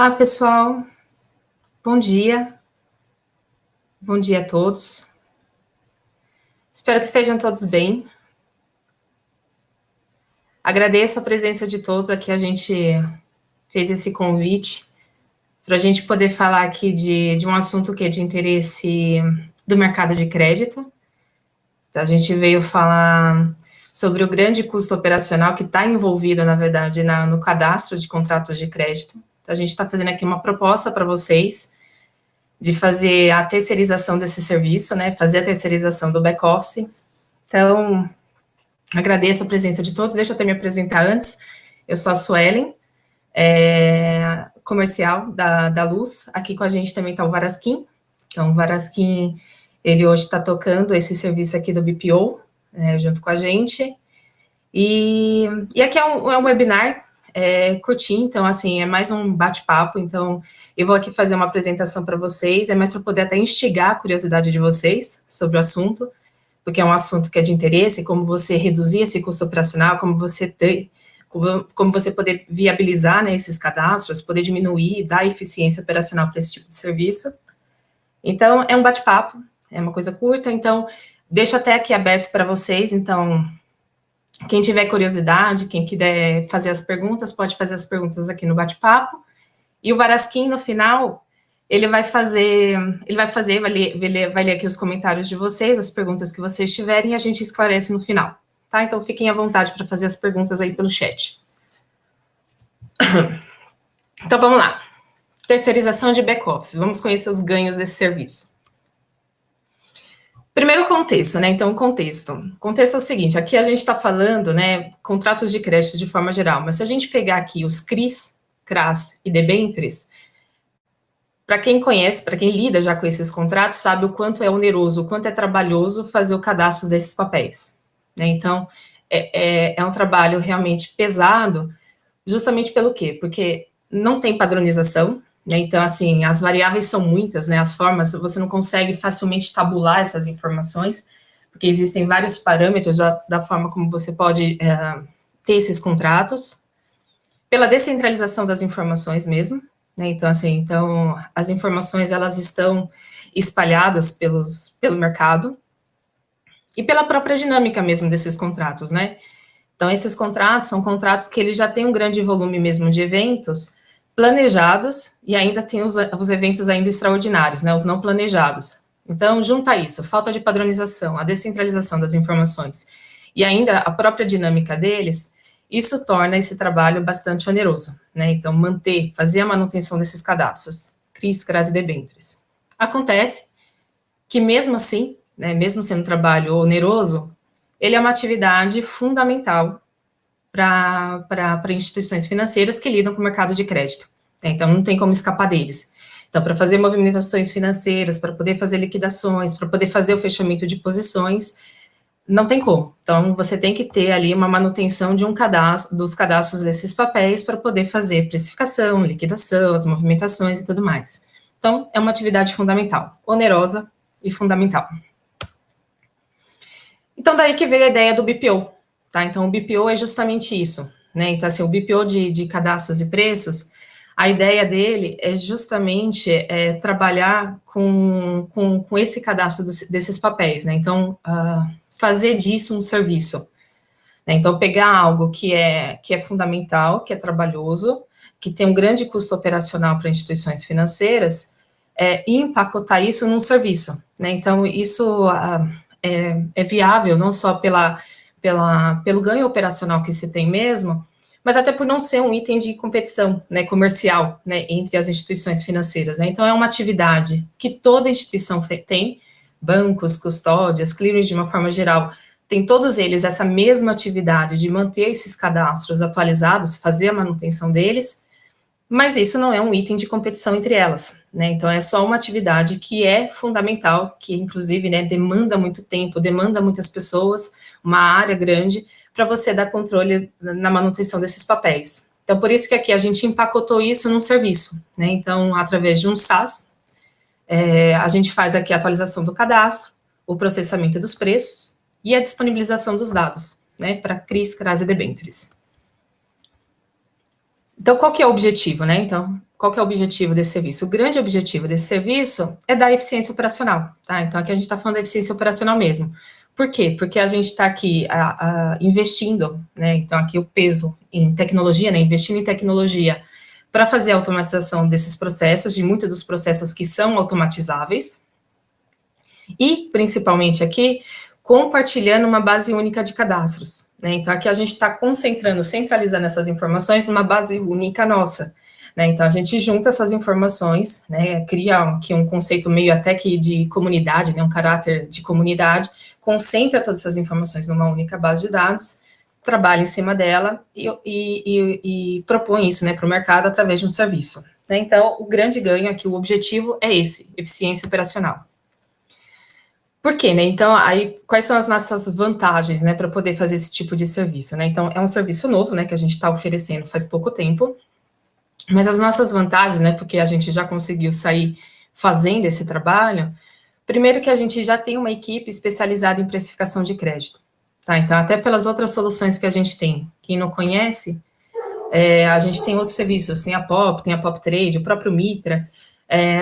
Olá, pessoal. Bom dia. Bom dia a todos. Espero que estejam todos bem. Agradeço a presença de todos aqui. A gente fez esse convite para a gente poder falar aqui de um assunto que é de interesse do mercado de crédito. Então, a gente veio falar sobre o grande custo operacional que está envolvido, na verdade, no cadastro de contratos de crédito. Então, a gente está fazendo aqui uma proposta para vocês de fazer a terceirização desse serviço, né? Fazer a terceirização do back-office. Então, agradeço a presença de todos. Deixa eu até me apresentar antes. Eu sou a Suelen, comercial da Luz. Aqui com a gente também está o Varasquim. Então, o Varasquim, ele hoje está tocando esse serviço aqui do BPO, junto com a gente. E aqui é um webinar curtinho, então, assim, é mais um bate-papo. Então, eu vou aqui fazer uma apresentação para vocês, é mais para poder até instigar a curiosidade de vocês sobre o assunto, porque é um assunto que é de interesse, como você reduzir esse custo operacional, como você poder viabilizar, né, esses cadastros, poder diminuir, dar eficiência operacional para esse tipo de serviço. Então, é um bate-papo, é uma coisa curta, então, deixo até aqui aberto para vocês. Então, quem tiver curiosidade, quem quiser fazer as perguntas, pode fazer as perguntas aqui no bate-papo. E o Varasquim, no final, ele vai ler aqui os comentários de vocês, as perguntas que vocês tiverem, e a gente esclarece no final, tá? Então, fiquem à vontade para fazer as perguntas aí pelo chat. Então, vamos lá. Terceirização de back-office. Vamos conhecer os ganhos desse serviço. Primeiro, contexto, né? Então, contexto. O contexto é o seguinte, aqui a gente está falando, né, contratos de crédito de forma geral, mas se a gente pegar aqui os CRIs, CRAs e debêntures, para quem conhece, para quem lida já com esses contratos, sabe o quanto é oneroso, o quanto é trabalhoso fazer o cadastro desses papéis, né? Então, é um trabalho realmente pesado, justamente pelo quê? Porque não tem padronização, né? Então, assim, as variáveis são muitas, né? As formas, você não consegue facilmente tabular essas informações, porque existem vários parâmetros da forma como você pode ter esses contratos, pela descentralização das informações mesmo, né? Então, assim, as informações, elas estão espalhadas pelo mercado e pela própria dinâmica mesmo desses contratos, né? Então, esses contratos são contratos que eles já têm um grande volume mesmo de eventos planejados e ainda tem os eventos ainda extraordinários, né? Os não planejados. Então, junta isso, falta de padronização, a descentralização das informações e ainda a própria dinâmica deles, isso torna esse trabalho bastante oneroso, né? Então, fazer a manutenção desses cadastros, CRIs, CRAs e debêntures. Acontece que mesmo assim, né, mesmo sendo um trabalho oneroso, ele é uma atividade fundamental para instituições financeiras que lidam com o mercado de crédito. Então, não tem como escapar deles. Então, para fazer movimentações financeiras, para poder fazer liquidações, para poder fazer o fechamento de posições, não tem como. Então, você tem que ter ali uma manutenção de dos cadastros desses papéis para poder fazer precificação, liquidação, as movimentações e tudo mais. Então, é uma atividade fundamental, onerosa e fundamental. Então, daí que veio a ideia do BPO, tá? Então, o BPO é justamente isso, né? Então, assim, o BPO de cadastros e preços, a ideia dele é justamente trabalhar com esse cadastro desses papéis, né? Então, fazer disso um serviço, né? Então, pegar algo que é fundamental, que é trabalhoso, que tem um grande custo operacional para instituições financeiras, e empacotar isso num serviço, né? Então, isso é viável não só pelo ganho operacional que se tem mesmo, mas até por não ser um item de competição, né, comercial, né, entre as instituições financeiras, né? Então, é uma atividade que toda instituição tem, bancos, custódias, clearings de uma forma geral, tem todos eles essa mesma atividade de manter esses cadastros atualizados, fazer a manutenção deles, mas isso não é um item de competição entre elas, né? Então, é só uma atividade que é fundamental, que, inclusive, né, demanda muito tempo, demanda muitas pessoas, uma área grande, para você dar controle na manutenção desses papéis. Então, por isso que aqui a gente empacotou isso num serviço, né? Então, através de um SaaS, a gente faz aqui a atualização do cadastro, o processamento dos preços e a disponibilização dos dados, né, para CRIs, CRAs e debêntures. Então, qual que é o objetivo, né? Então, qual que é o objetivo desse serviço? O grande objetivo desse serviço é dar eficiência operacional, tá? Então, aqui a gente está falando da eficiência operacional mesmo. Por quê? Porque a gente está aqui investindo, né? Então, aqui o peso em tecnologia, né? Investindo em tecnologia para fazer a automatização desses processos, de muitos dos processos que são automatizáveis, e, principalmente aqui, compartilhando uma base única de cadastros, né? Então, aqui a gente está concentrando, centralizando essas informações numa base única nossa, né? Então, a gente junta essas informações, né? Cria aqui um conceito meio até que de comunidade, né? Um caráter de comunidade, concentra todas essas informações numa única base de dados, trabalha em cima dela e propõe isso, né, para o mercado através de um serviço, né? Então, o grande ganho aqui, o objetivo é esse, eficiência operacional. Por quê, né? Então, aí, quais são as nossas vantagens, né, para poder fazer esse tipo de serviço, né? Então, é um serviço novo, né, que a gente está oferecendo faz pouco tempo, mas as nossas vantagens, né, porque a gente já conseguiu sair fazendo esse trabalho, primeiro que a gente já tem uma equipe especializada em precificação de crédito, tá? Então, até pelas outras soluções que a gente tem, quem não conhece, a gente tem outros serviços, tem a Pop Trade, o próprio Mitra,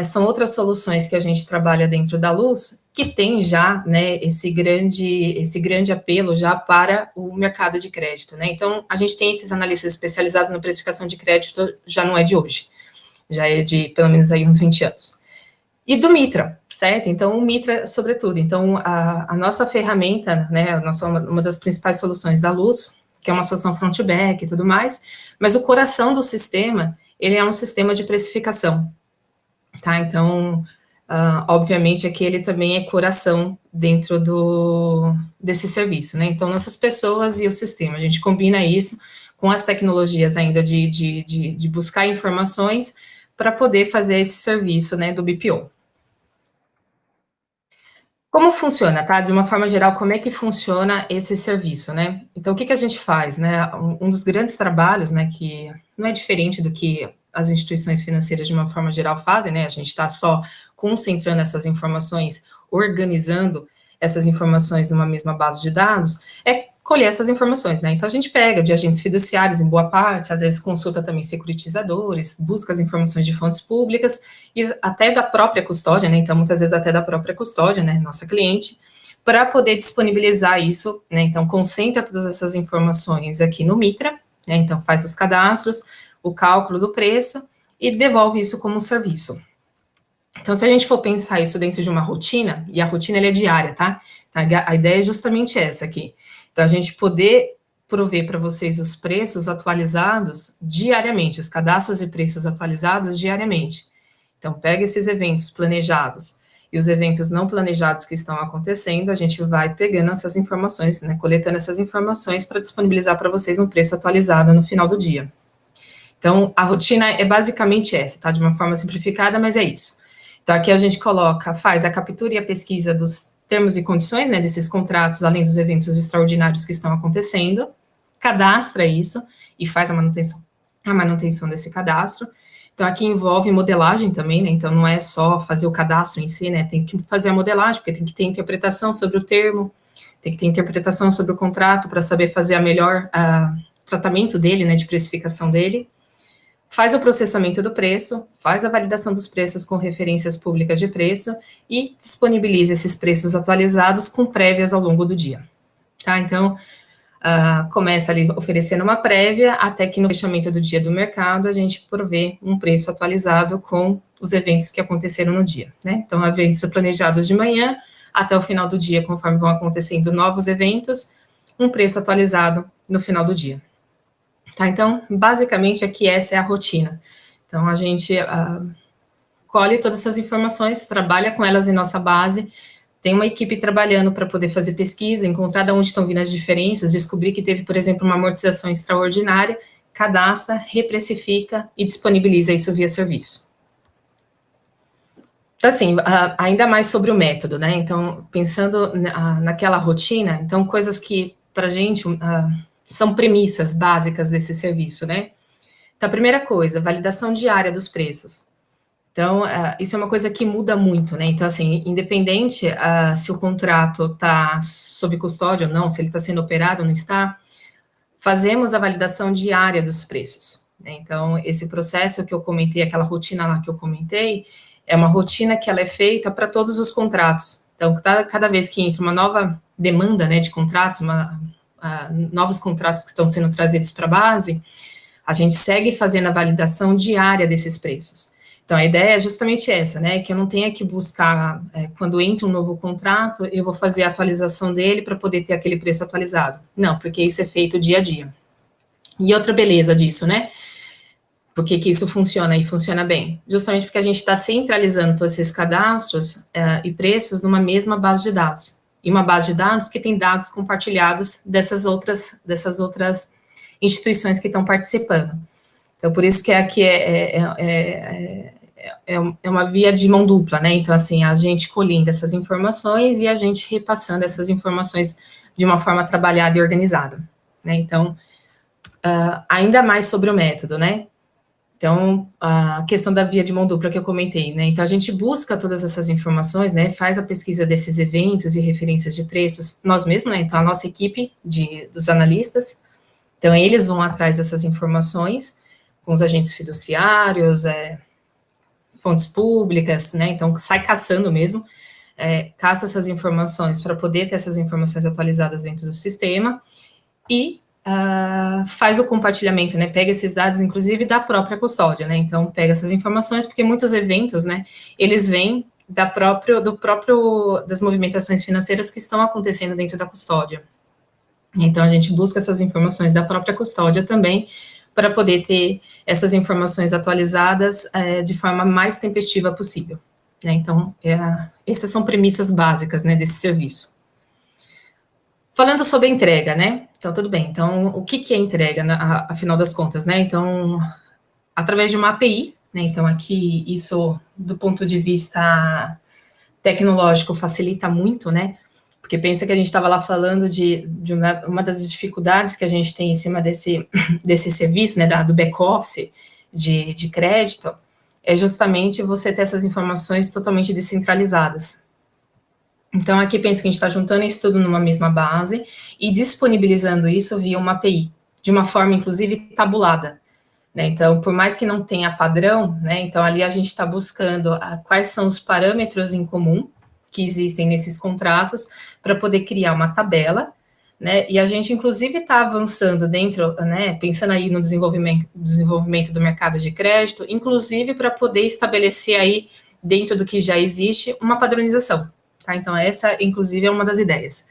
são outras soluções que a gente trabalha dentro da Luz, que tem já, né, esse grande apelo já para o mercado de crédito, né? Então, a gente tem esses analistas especializados na precificação de crédito, já não é de hoje, já é de pelo menos aí uns 20 anos. E do Mitra, certo? Então, o Mitra, sobretudo. Então, a nossa ferramenta, né, uma das principais soluções da Luz, que é uma solução front-back e tudo mais, mas o coração do sistema, ele é um sistema de precificação, tá? Então, obviamente, aqui ele também é coração dentro desse serviço, né? Então, nossas pessoas e o sistema, a gente combina isso com as tecnologias ainda de buscar informações para poder fazer esse serviço, né, do BPO. Como funciona, tá? De uma forma geral, como é que funciona esse serviço, né? Então, o que a gente faz, né? Um dos grandes trabalhos, né, que não é diferente do que as instituições financeiras, de uma forma geral, fazem, né? A gente está só concentrando essas informações, organizando essas informações numa mesma base de dados, é colher essas informações, né? Então, a gente pega de agentes fiduciários, em boa parte, às vezes consulta também securitizadores, busca as informações de fontes públicas e até da própria custódia, né? Então, muitas vezes até da própria custódia, né? Nossa cliente, para poder disponibilizar isso, né? Então, concentra todas essas informações aqui no Mitra, né? Então, faz os cadastros, o cálculo do preço e devolve isso como um serviço. Então, se a gente for pensar isso dentro de uma rotina, e a rotina ela é diária, tá? A ideia é justamente essa aqui. Então, a gente poder prover para vocês os preços atualizados diariamente, os cadastros e preços atualizados diariamente. Então, pega esses eventos planejados e os eventos não planejados que estão acontecendo, a gente vai pegando essas informações, né, coletando essas informações para disponibilizar para vocês um preço atualizado no final do dia. Então, a rotina é basicamente essa, tá? De uma forma simplificada, mas é isso. Então, aqui a gente faz a captura e a pesquisa dos termos e condições, né, desses contratos, além dos eventos extraordinários que estão acontecendo, cadastra isso e faz a manutenção desse cadastro. Então, aqui envolve modelagem também, né, então não é só fazer o cadastro em si, né, tem que fazer a modelagem, porque tem que ter interpretação sobre o termo, tem que ter interpretação sobre o contrato para saber fazer a melhor tratamento dele, né, de precificação dele. Faz o processamento do preço, faz a validação dos preços com referências públicas de preço e disponibiliza esses preços atualizados com prévias ao longo do dia, tá? Então, começa ali oferecendo uma prévia, até que no fechamento do dia do mercado, a gente provê um preço atualizado com os eventos que aconteceram no dia, né? Então, eventos planejados de manhã, até o final do dia, conforme vão acontecendo novos eventos, um preço atualizado no final do dia. Tá, então, basicamente, aqui essa é a rotina. Então, a gente colhe todas essas informações, trabalha com elas em nossa base, tem uma equipe trabalhando para poder fazer pesquisa, encontrar de onde estão vindo as diferenças, descobrir que teve, por exemplo, uma amortização extraordinária, cadastra, reprecifica e disponibiliza isso via serviço. Então, assim, ainda mais sobre o método, né? Então, pensando naquela rotina, então, coisas que, para a gente... são premissas básicas desse serviço, né? Então, a primeira coisa, validação diária dos preços. Então, isso é uma coisa que muda muito, né? Então, assim, independente se o contrato está sob custódia ou não, se ele está sendo operado ou não está, fazemos a validação diária dos preços, né? Então, esse processo que eu comentei, aquela rotina lá que eu comentei, é uma rotina que ela é feita para todos os contratos. Então, cada vez que entra uma nova demanda, né, de contratos, novos contratos que estão sendo trazidos para a base, a gente segue fazendo a validação diária desses preços. Então, a ideia é justamente essa, né, que eu não tenha que buscar, quando entra um novo contrato, eu vou fazer a atualização dele para poder ter aquele preço atualizado. Não, porque isso é feito dia a dia. E outra beleza disso, né? Por que isso funciona e funciona bem? Justamente porque a gente está centralizando todos esses cadastros e preços numa mesma base de dados. E uma base de dados que tem dados compartilhados dessas outras instituições que estão participando. Então, por isso que aqui é uma via de mão dupla, né? Então, assim, a gente colhendo essas informações e a gente repassando essas informações de uma forma trabalhada e organizada, né? Então, ainda mais sobre o método, né? Então, a questão da via de mão dupla que eu comentei, né? Então, a gente busca todas essas informações, né? Faz a pesquisa desses eventos e referências de preços, nós mesmos, né? Então, a nossa equipe dos analistas, então, eles vão atrás dessas informações com os agentes fiduciários, fontes públicas, né? Então, sai caçando mesmo, caça essas informações para poder ter essas informações atualizadas dentro do sistema e faz o compartilhamento, né, pega esses dados, inclusive, da própria custódia, né, então pega essas informações, porque muitos eventos, né, eles vêm das movimentações financeiras que estão acontecendo dentro da custódia. Então, a gente busca essas informações da própria custódia também, para poder ter essas informações atualizadas de forma mais tempestiva possível, né, então, essas são premissas básicas, né, desse serviço. Falando sobre a entrega, né? Então, tudo bem. Então, o que é entrega, afinal das contas, né? Então, através de uma API, né? Então, aqui, isso, do ponto de vista tecnológico, facilita muito, né? Porque pensa que a gente estava lá falando de uma das dificuldades que a gente tem em cima desse serviço, né? Do back-office de crédito, é justamente você ter essas informações totalmente descentralizadas. Então, aqui pensa que a gente está juntando isso tudo numa mesma base e disponibilizando isso via uma API, de uma forma, inclusive, tabulada, né? Então, por mais que não tenha padrão, né? Então, ali a gente está buscando quais são os parâmetros em comum que existem nesses contratos para poder criar uma tabela, né? E a gente, inclusive, está avançando dentro, né? Pensando aí no desenvolvimento do mercado de crédito, inclusive para poder estabelecer aí, dentro do que já existe, uma padronização. Tá? Então, essa, inclusive, é uma das ideias.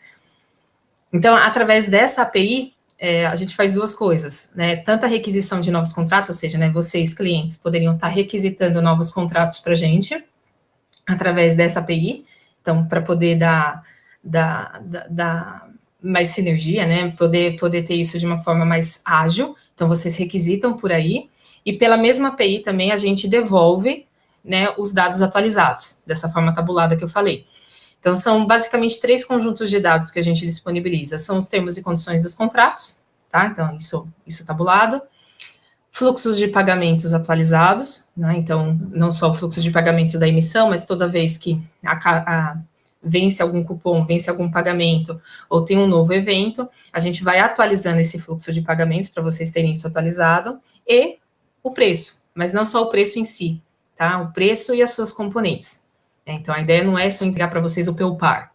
Então, através dessa API, a gente faz duas coisas, né? Tanto a requisição de novos contratos, ou seja, né, vocês, clientes, poderiam estar requisitando novos contratos para a gente, através dessa API, então, para poder dar mais sinergia, né? Poder ter isso de uma forma mais ágil. Então, vocês requisitam por aí, e pela mesma API também a gente devolve, né, os dados atualizados, dessa forma tabulada que eu falei. Então, são basicamente 3 conjuntos de dados que a gente disponibiliza. São os termos e condições dos contratos, tá? Então, isso tabulado. Fluxos de pagamentos atualizados, né? Então, não só o fluxo de pagamentos da emissão, mas toda vez que vence algum cupom, vence algum pagamento, ou tem um novo evento, a gente vai atualizando esse fluxo de pagamentos para vocês terem isso atualizado. E o preço, mas não só o preço em si, tá? O preço e as suas componentes. Então, a ideia não é só entregar para vocês o PEUPAR,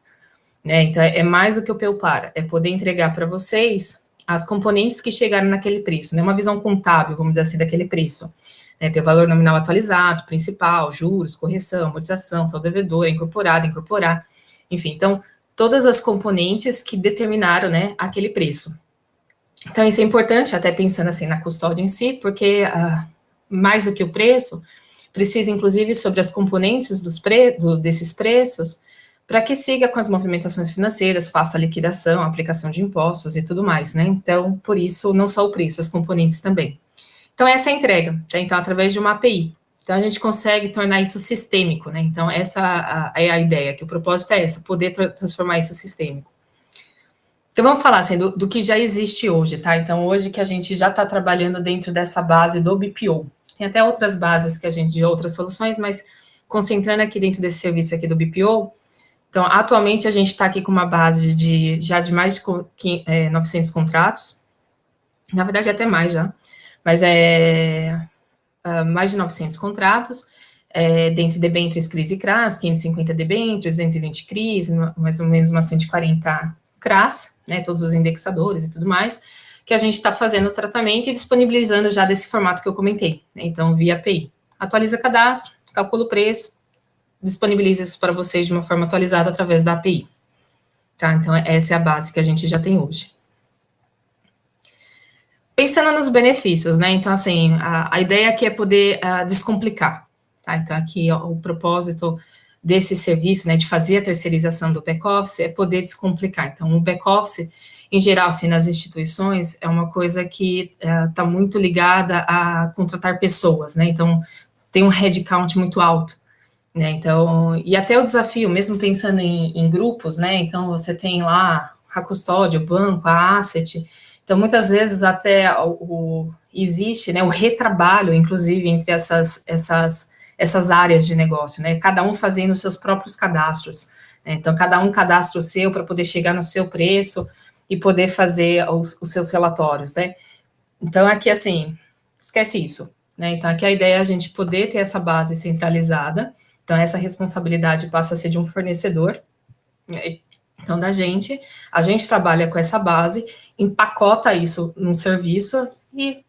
né? Então, é mais do que o PEUPAR, é poder entregar para vocês as componentes que chegaram naquele preço, né? Uma visão contábil, vamos dizer assim, daquele preço. Né? Ter o valor nominal atualizado, principal, juros, correção, amortização, saldo devedor, incorporar, enfim. Então, todas as componentes que determinaram, né, aquele preço. Então, isso é importante, até pensando assim na custódia em si, porque mais do que o preço, precisa, inclusive, sobre as componentes desses preços, para que siga com as movimentações financeiras, faça a liquidação, a aplicação de impostos e tudo mais, né? Então, por isso, não só o preço, as componentes também. Então, essa é a entrega, tá? Então, através de uma API. Então, a gente consegue tornar isso sistêmico, né? Então, essa é a ideia, que o propósito é essa, poder transformar isso sistêmico. Então, vamos falar assim, do que já existe hoje, tá? Então, hoje que a gente já está trabalhando dentro dessa base do BPO. Tem até outras bases que a gente, de outras soluções, mas concentrando aqui dentro desse serviço aqui do BPO, então, atualmente a gente está aqui com uma base já de mais de 900 contratos, na verdade até mais já, mas mais de 900 contratos, dentre debêntures CRIs e CRAs, 550 debêntures, 220 CRIs, mais ou menos umas 140 CRAs, né, todos os indexadores e tudo mais, que a gente está fazendo o tratamento e disponibilizando já desse formato que eu comentei, né, então via API. Atualiza cadastro, calcula o preço, disponibiliza isso para vocês de uma forma atualizada através da API. Tá, então essa é a base que a gente já tem hoje. Pensando nos benefícios, né? Então, assim, a ideia aqui é poder descomplicar, tá? Então, aqui ó, o propósito desse serviço, né, de fazer a terceirização do back-office é poder descomplicar. Então, o back-office, em geral, assim, nas instituições, é uma coisa que está muito ligada a contratar pessoas, né? Então, tem um headcount muito alto, né? Então, e até o desafio, mesmo pensando em grupos, né? Então, você tem lá a custódia, o banco, a asset. Então, muitas vezes até existe, né, o retrabalho, inclusive, entre essas áreas de negócio, né? Cada um fazendo os seus próprios cadastros, né? Então, cada um cadastra o seu para poder chegar no seu preço e poder fazer os seus relatórios, né? Então, aqui, assim, esquece isso, né? Então, aqui a ideia é a gente poder ter essa base centralizada. Então, essa responsabilidade passa a ser de um fornecedor, né? Então, a gente trabalha com essa base, empacota isso num serviço e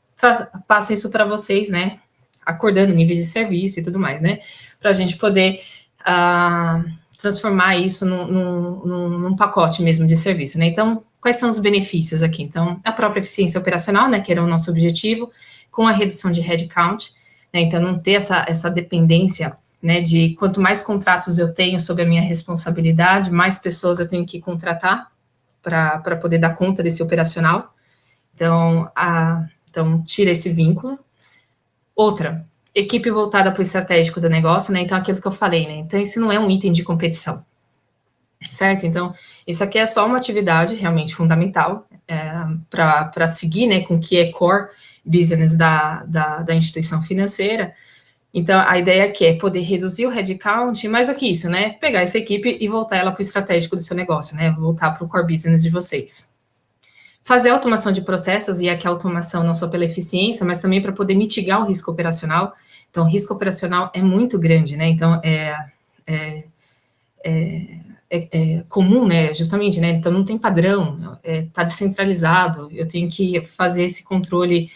passa isso para vocês, né? Acordando níveis de serviço e tudo mais, né? Para a gente poder transformar isso num pacote mesmo de serviço, né? Então, quais são os benefícios aqui? Então, a própria eficiência operacional, né? Que era o nosso objetivo, com a redução de headcount, né? Então, não ter essa dependência, né, de quanto mais contratos eu tenho sob a minha responsabilidade, mais pessoas eu tenho que contratar para poder dar conta desse operacional. Então, então, tira esse vínculo. Outra, equipe voltada para o estratégico do negócio, né? Então, aquilo que eu falei, né? Então, isso não é um item de competição, certo? Então, isso aqui é só uma atividade realmente fundamental para seguir, né, com o que é core business da instituição financeira. Então, a ideia aqui é poder reduzir o headcount, mais do que isso, né? Pegar essa equipe e voltar ela para o estratégico do seu negócio, né? Voltar para o core business de vocês. Fazer automação de processos, e aqui a automação não só pela eficiência, mas também para poder mitigar o risco operacional. Então, o risco operacional é muito grande, né? Então, é comum, né? Justamente, né? Então, não tem padrão, está descentralizado, eu tenho que fazer esse controle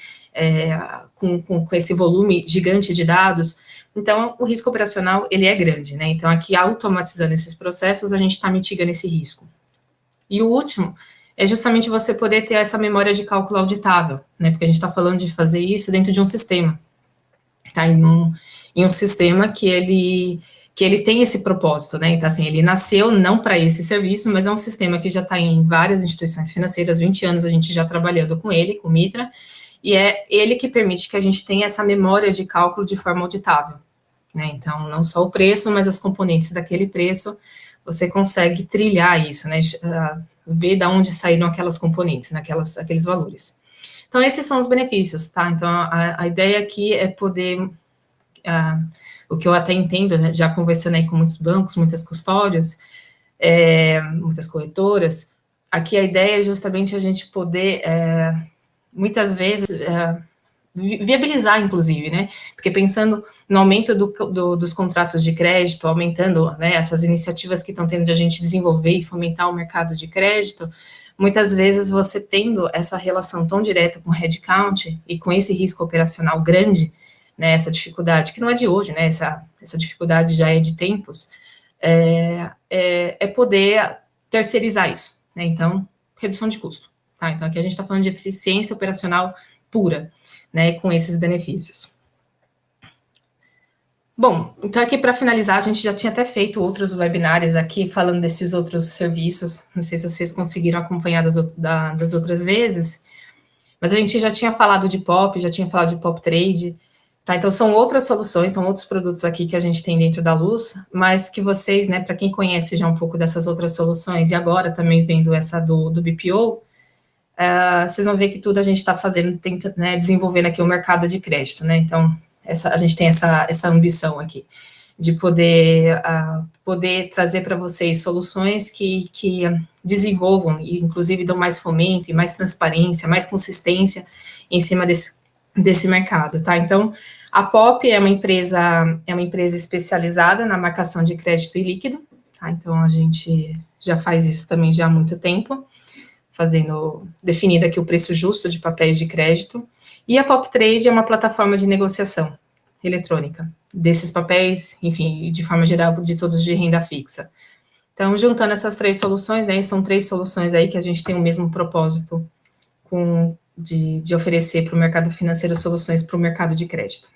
com esse volume gigante de dados. Então, o risco operacional, ele é grande, né? Então, aqui, automatizando esses processos, a gente está mitigando esse risco. E o último é justamente você poder ter essa memória de cálculo auditável, né? Porque a gente está falando de fazer isso dentro de um sistema, tá? Em um sistema que ele tem esse propósito, né? Então, assim, ele nasceu não para esse serviço, mas é um sistema que já está em várias instituições financeiras, 20 anos a gente já trabalhando com ele, com o Mitra, e é ele que permite que a gente tenha essa memória de cálculo de forma auditável, né? Então, não só o preço, mas as componentes daquele preço, você consegue trilhar isso, né? Ver de onde saíram aquelas componentes, aqueles valores. Então, esses são os benefícios, tá? Então, a ideia aqui é poder, o que eu até entendo, né, já conversando aí com muitos bancos, muitas custódias, muitas corretoras, aqui a ideia é justamente a gente poder, muitas vezes, viabilizar, inclusive, né? Porque pensando no aumento dos contratos de crédito, aumentando, né, essas iniciativas que estão tendo de a gente desenvolver e fomentar o mercado de crédito, muitas vezes você tendo essa relação tão direta com o headcount e com esse risco operacional grande, né, essa dificuldade, que não é de hoje, né, essa dificuldade já é de tempos, poder terceirizar isso, né? Então, redução de custo, tá? Então, aqui a gente está falando de eficiência operacional pura, né, com esses benefícios. Bom, então aqui para finalizar, a gente já tinha até feito outros webinários aqui falando desses outros serviços, não sei se vocês conseguiram acompanhar das outras vezes, mas a gente já tinha falado de POP, já tinha falado de POP Trade, tá? Então são outras soluções, são outros produtos aqui que a gente tem dentro da Luz, mas que vocês, né, para quem conhece já um pouco dessas outras soluções e agora também vendo essa do BPO, vocês vão ver que tudo a gente está fazendo, né, desenvolvendo aqui o mercado de crédito, né? Então, a gente tem essa ambição aqui, de poder trazer para vocês soluções que desenvolvam e, inclusive, dão mais fomento e mais transparência, mais consistência em cima desse mercado, tá? Então, a POP é uma empresa especializada na marcação de crédito e líquido, tá? Então, a gente já faz isso também já há muito tempo, definindo aqui o preço justo de papéis de crédito. E a Pop Trade é uma plataforma de negociação eletrônica desses papéis, enfim, de forma geral, de todos de renda fixa. Então, juntando essas três soluções, né, são três soluções aí que a gente tem o mesmo propósito de oferecer para o mercado financeiro soluções para o mercado de crédito.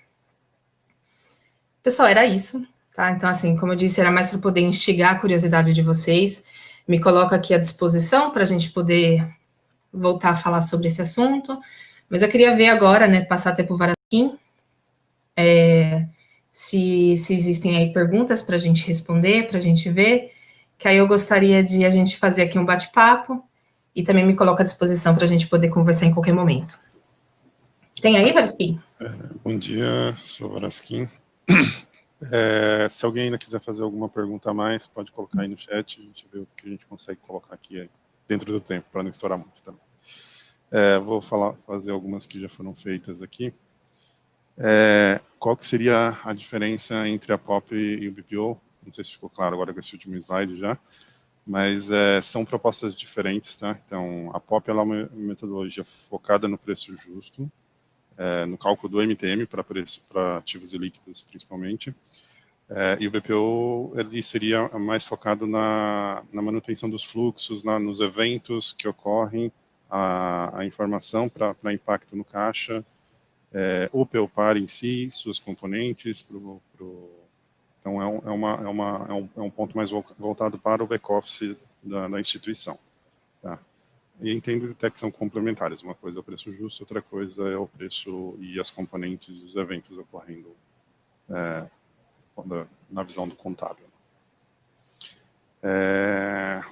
Pessoal, era isso, tá? Então, assim, como eu disse, era mais para poder instigar a curiosidade de vocês. Me coloco aqui à disposição para a gente poder voltar a falar sobre esse assunto. Mas eu queria ver agora, né, passar até por Varasquim, se existem aí perguntas para a gente responder, para a gente ver, que aí eu gostaria de a gente fazer aqui um bate-papo e também me coloco à disposição para a gente poder conversar em qualquer momento. Tem aí, Varasquim? Bom dia, sou Varasquim. Se alguém ainda quiser fazer alguma pergunta a mais, pode colocar aí no chat, a gente vê o que a gente consegue colocar aqui dentro do tempo, para não estourar muito também. Vou fazer algumas que já foram feitas aqui. Qual que seria a diferença entre a POP e o BPO? Não sei se ficou claro agora com esse último slide já, mas são propostas diferentes, tá? Então, a POP ela é uma metodologia focada no preço justo, no cálculo do MTM para ativos e líquidos, principalmente. E o BPO ele seria mais focado na manutenção dos fluxos, nos eventos que ocorrem, a informação para impacto no caixa, o PEOPAR em si, suas componentes, então é um ponto mais voltado para o back-office da instituição. Tá? E entendo até que são complementares, uma coisa é o preço justo, outra coisa é o preço e as componentes dos eventos ocorrendo na visão do contábil.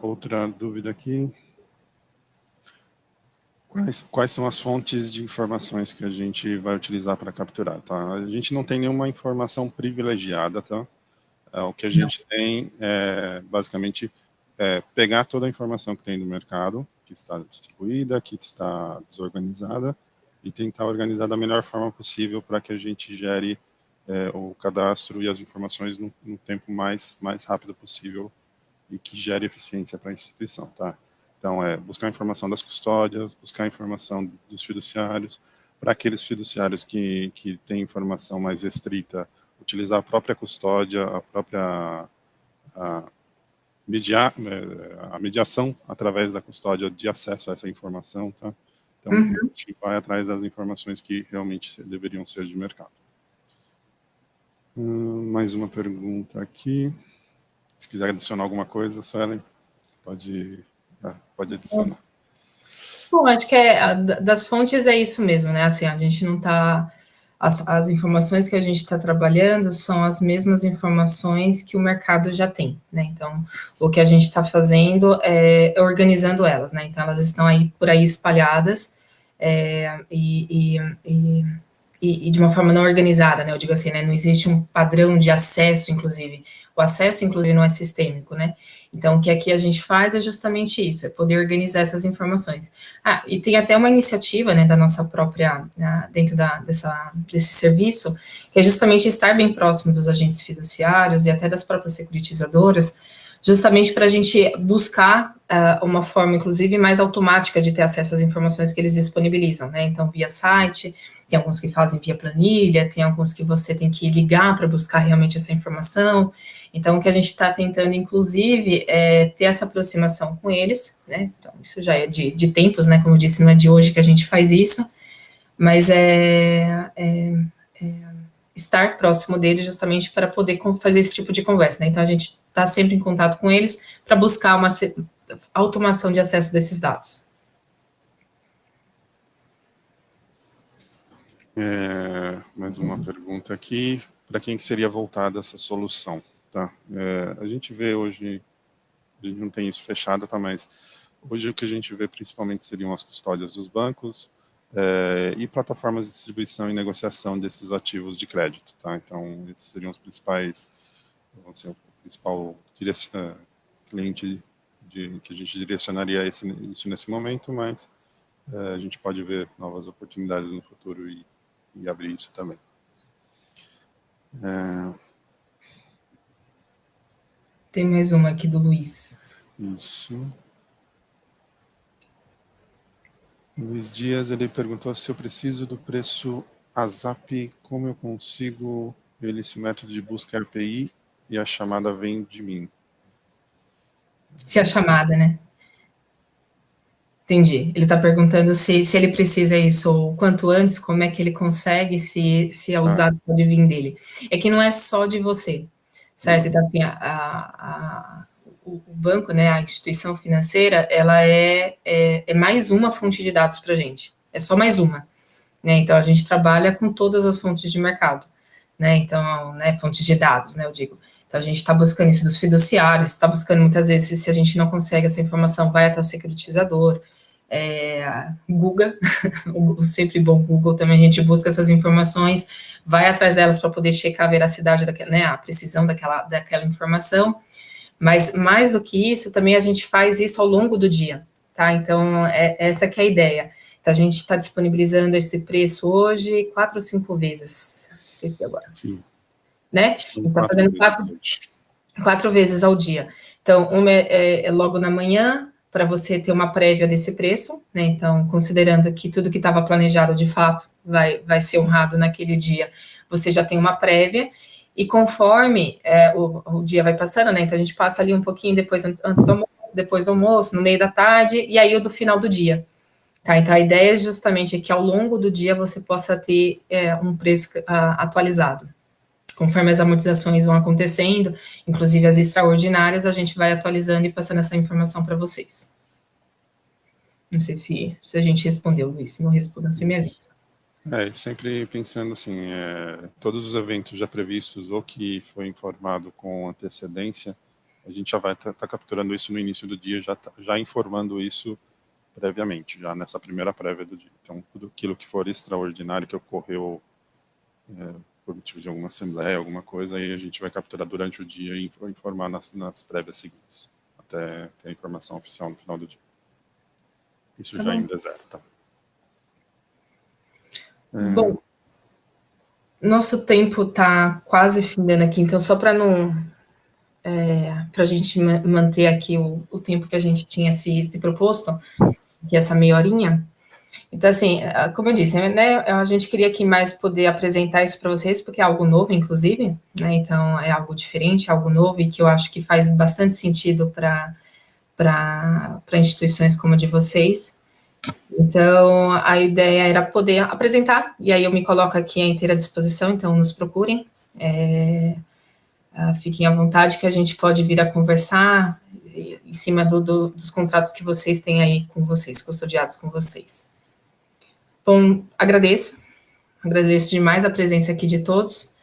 Outra dúvida aqui. Quais são as fontes de informações que a gente vai utilizar para capturar? Tá? A gente não tem nenhuma informação privilegiada, tá? O que a gente tem basicamente, pegar toda a informação que tem do mercado, que está distribuída, que está desorganizada, e tentar organizar da melhor forma possível para que a gente gere o cadastro e as informações no tempo mais rápido possível e que gere eficiência para a instituição, tá? Então, buscar informação das custódias, buscar informação dos fiduciários, para aqueles fiduciários que têm informação mais restrita, utilizar a própria custódia, a mediação através da custódia de acesso a essa informação, tá? Então, a gente vai atrás das informações que realmente deveriam ser de mercado. Mais uma pergunta aqui. Se quiser adicionar alguma coisa, Suelen, pode adicionar. Bom, acho que das fontes é isso mesmo, né? Assim, a gente não está... As informações que a gente está trabalhando são as mesmas informações que o mercado já tem, né? Então, o que a gente está fazendo é organizando elas, né? Então, elas estão aí por aí espalhadas e de uma forma não organizada, né? Eu digo assim, né? Não existe um padrão de acesso, inclusive. O acesso, inclusive, não é sistêmico, né? Então, o que aqui a gente faz é justamente isso, é poder organizar essas informações. E tem até uma iniciativa, né, da nossa própria, dentro desse serviço, que é justamente estar bem próximo dos agentes fiduciários e até das próprias securitizadoras, justamente para a gente buscar uma forma, inclusive, mais automática de ter acesso às informações que eles disponibilizam, né? Então, via site, tem alguns que fazem via planilha, tem alguns que você tem que ligar para buscar realmente essa informação. Então, o que a gente está tentando, inclusive, é ter essa aproximação com eles, né? Então, isso já é de tempos, né? Como eu disse, não é de hoje que a gente faz isso, mas estar próximo deles justamente para poder fazer esse tipo de conversa, né? Então, a gente está sempre em contato com eles para buscar uma automação de acesso desses dados. Mais uma pergunta aqui. Para quem que seria voltada essa solução? Tá? A gente vê hoje, a gente não tem isso fechado, tá? Mas hoje o que a gente vê principalmente seriam as custódias dos bancos e plataformas de distribuição e negociação desses ativos de crédito, tá? Então, esses seriam os principais, vamos dizer, o principal cliente que a gente direcionaria isso nesse momento, mas a gente pode ver novas oportunidades no futuro e e abrir isso também. Tem mais uma aqui do Luiz. Isso. Luiz Dias, ele perguntou se eu preciso do preço ASAP, como eu consigo esse método de busca RPI e a chamada vem de mim. Se a chamada, né? Entendi. Ele está perguntando se ele precisa isso o quanto antes, como é que ele consegue, se os dados podem vir dele. É que não é só de você, certo? Então, assim, o banco, né, a instituição financeira, ela é mais uma fonte de dados para a gente. É só mais uma. Né? Então, a gente trabalha com todas as fontes de mercado. Né? Então, né, fontes de dados, né, eu digo. Então, a gente está buscando isso dos fiduciários, está buscando muitas vezes, se a gente não consegue essa informação, vai até o securitizador, Google, o sempre bom Google também, a gente busca essas informações, vai atrás delas para poder checar a veracidade, né, a precisão daquela informação, mas mais do que isso, também a gente faz isso ao longo do dia, tá? Então, essa que é a ideia. Então, a gente está disponibilizando esse preço hoje 4 ou 5 vezes, esqueci agora. Sim. Né? Então, fazendo 4 vezes ao dia. Então, uma é logo na manhã, para você ter uma prévia desse preço, né? Então, considerando que tudo que estava planejado, de fato, vai ser honrado naquele dia, você já tem uma prévia, e conforme o dia vai passando, né? Então, a gente passa ali um pouquinho depois, antes do almoço, depois do almoço, no meio da tarde, e aí o do final do dia. Tá? Então, a ideia justamente é que ao longo do dia você possa ter um preço atualizado. Conforme as amortizações vão acontecendo, inclusive as extraordinárias, a gente vai atualizando e passando essa informação para vocês. Não sei se a gente respondeu, Luiz. Se não respondeu, você me avisa. Sempre pensando assim, todos os eventos já previstos ou que foi informado com antecedência, a gente já vai estar capturando isso no início do dia, já informando isso previamente, já nessa primeira prévia do dia. Então, tudo aquilo que for extraordinário que ocorreu por motivo de alguma assembleia, alguma coisa, aí a gente vai capturar durante o dia e informar nas prévias seguintes, até ter a informação oficial no final do dia. Isso já ainda é zero, tá? Bom, nosso tempo está quase findando aqui, então só para não... para a gente manter aqui o tempo que a gente tinha se proposto, que é essa meia horinha. Então, assim, como eu disse, né, a gente queria aqui mais poder apresentar isso para vocês, porque é algo novo, inclusive, né, então é algo diferente, algo novo, e que eu acho que faz bastante sentido para instituições como a de vocês. Então, a ideia era poder apresentar, e aí eu me coloco aqui à inteira disposição, então nos procurem, fiquem à vontade que a gente pode vir a conversar em cima dos contratos que vocês têm aí com vocês, custodiados com vocês. Bom, agradeço demais a presença aqui de todos,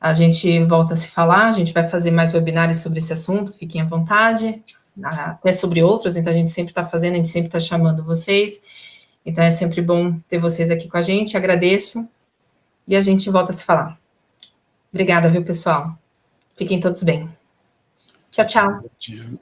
a gente volta a se falar, a gente vai fazer mais webinários sobre esse assunto, fiquem à vontade, até sobre outros, então a gente sempre está fazendo, a gente sempre está chamando vocês, então é sempre bom ter vocês aqui com a gente, agradeço, e a gente volta a se falar. Obrigada, viu, pessoal? Fiquem todos bem. Tchau, tchau. Bom dia.